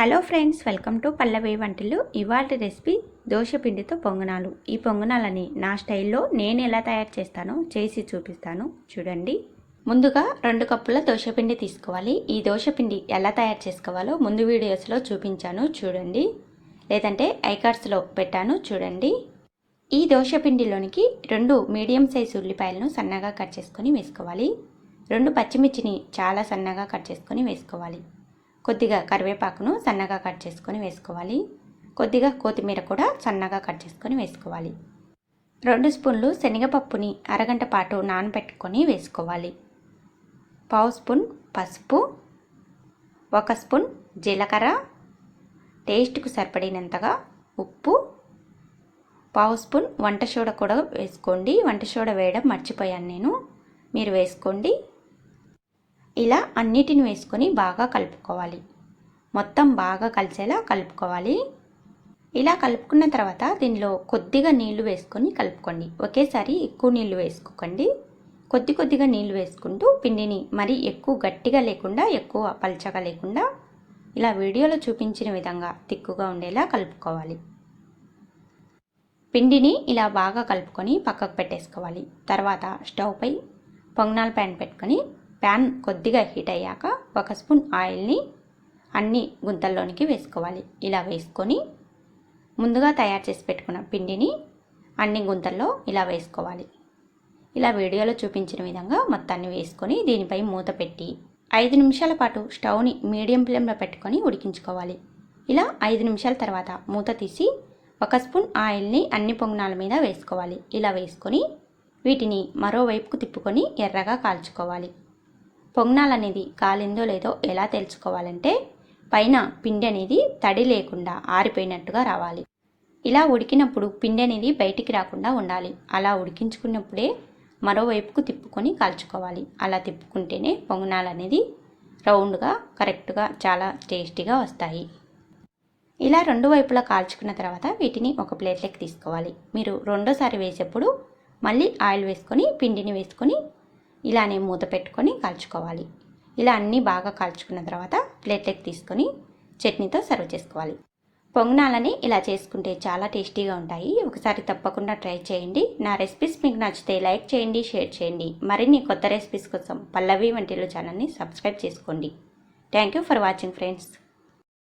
Hello friends, welcome to పల్లవి వంటలు. ఇవాళ recipe dosa పిండితో పొంగనాలు. ఈ పొంగనాలని నా స్టైల్లో నేను ఎలా తయారు చేస్తానో చేసి చూపిస్తాను, చూడండి. ముందుగా 2 కప్పుల దోశ పిండి తీసుకోవాలి. ఈ దోశ పిండి ఎలా తయారు చేసుకోవాలో ముందు వీడియోస్లో చూపించాను, చూడండి. లేదంటే ఐకార్డ్స్లో పెట్టాను, చూడండి. ఈ దోశ పిండిలోనికి 2 మీడియం సైజు ఉల్లిపాయలను సన్నగా కట్ చేసుకొని వేసుకోవాలి. 2 పచ్చిమిర్చిని చాలా సన్నగా కట్ చేసుకొని వేసుకోవాలి. కొద్దిగా కరివేపాకును సన్నగా కట్ చేసుకొని వేసుకోవాలి. కొద్దిగా కొత్తిమీర కూడా సన్నగా కట్ చేసుకొని వేసుకోవాలి. 2 స్పూన్లు శనగపప్పుని అరగంట పాటు నానబెట్టుకొని వేసుకోవాలి. 1/2 స్పూన్ పసుపు, 1 స్పూన్ జీలకర్ర, టేస్ట్కు సరిపడినంతగా ఉప్పు, 1/2 స్పూన్ వంట సోడా కూడా వేసుకోండి. వంట సోడా వేయడం మర్చిపోయాను నేను, మీరు వేసుకోండి. ఇలా అన్నిటిని వేసుకొని బాగా కలుపుకోవాలి. మొత్తం బాగా కలిసేలా కలుపుకోవాలి. ఇలా కలుపుకున్న తర్వాత దీనిలో కొద్దిగా నీళ్లు వేసుకొని కలుపుకోండి. ఒకేసారి ఎక్కువ నీళ్లు వేసుకోకండి. కొద్దిగా నీళ్లు వేసుకుంటూ పిండిని మరీ ఎక్కువ గట్టిగా లేకుండా ఎక్కువ పల్చగా లేకుండా ఇలా వీడియోలో చూపించిన విధంగా తిక్కుగా ఉండేలా కలుపుకోవాలి. పిండిని ఇలా బాగా కలుపుకొని పక్కకు పెట్టేసుకోవాలి. తర్వాత స్టవ్ పై పొంగనాల ప్యాన్ పెట్టుకొని ప్యాన్ కొద్దిగా హీట్ అయ్యాక 1 స్పూన్ ఆయిల్ని అన్ని గుంతల్లోనికి వేసుకోవాలి. ఇలా వేసుకొని ముందుగా తయారు చేసి పెట్టుకున్న పిండిని అన్ని గుంతల్లో ఇలా వేసుకోవాలి. ఇలా వీడియోలో చూపించిన విధంగా మొత్తాన్ని వేసుకొని దీనిపై మూత పెట్టి 5 నిమిషాల పాటు స్టవ్ని మీడియం ఫ్లేమ్లో పెట్టుకొని ఉడికించుకోవాలి. ఇలా 5 నిమిషాల తర్వాత మూత తీసి 1 స్పూన్ ఆయిల్ని అన్ని పొంగనాల మీద వేసుకోవాలి. ఇలా వేసుకొని వీటిని మరోవైపుకు తిప్పుకొని ఎర్రగా కాల్చుకోవాలి. పొంగనాలు అనేది కాలిందో లేదో ఎలా తెలుసుకోవాలంటే పైన పిండి అనేది తడి లేకుండా ఆరిపోయినట్టుగా రావాలి. ఇలా ఉడికినప్పుడు పిండి అనేది బయటికి రాకుండా ఉండాలి. అలా ఉడికించుకున్నప్పుడే మరోవైపుకు తిప్పుకొని కాల్చుకోవాలి. అలా తిప్పుకుంటేనే పొంగనాలు అనేది రౌండ్గా కరెక్ట్గా చాలా టేస్టీగా వస్తాయి. ఇలా 2 వైపులా కాల్చుకున్న తర్వాత వీటిని ఒక ప్లేట్లోకి తీసుకోవాలి. మీరు రెండోసారి వేసేప్పుడు మళ్ళీ ఆయిల్ వేసుకొని పిండిని వేసుకొని ఇలానే మూత పెట్టుకొని కాల్చుకోవాలి. ఇలా అన్నీ బాగా కాల్చుకున్న తర్వాత ప్లేట్లోకి తీసుకొని చట్నీతో సర్వ్ చేసుకోవాలి. పొంగనాలని ఇలా చేసుకుంటే చాలా టేస్టీగా ఉంటాయి. ఒకసారి తప్పకుండా ట్రై చేయండి. నా రెసిపీస్ మీకు నచ్చితే లైక్ చేయండి, షేర్ చేయండి. మరిన్ని కొత్త రెసిపీస్ కోసం పల్లవి వంటలు ఛానల్ని సబ్స్క్రైబ్ చేసుకోండి. Thank you for watching friends.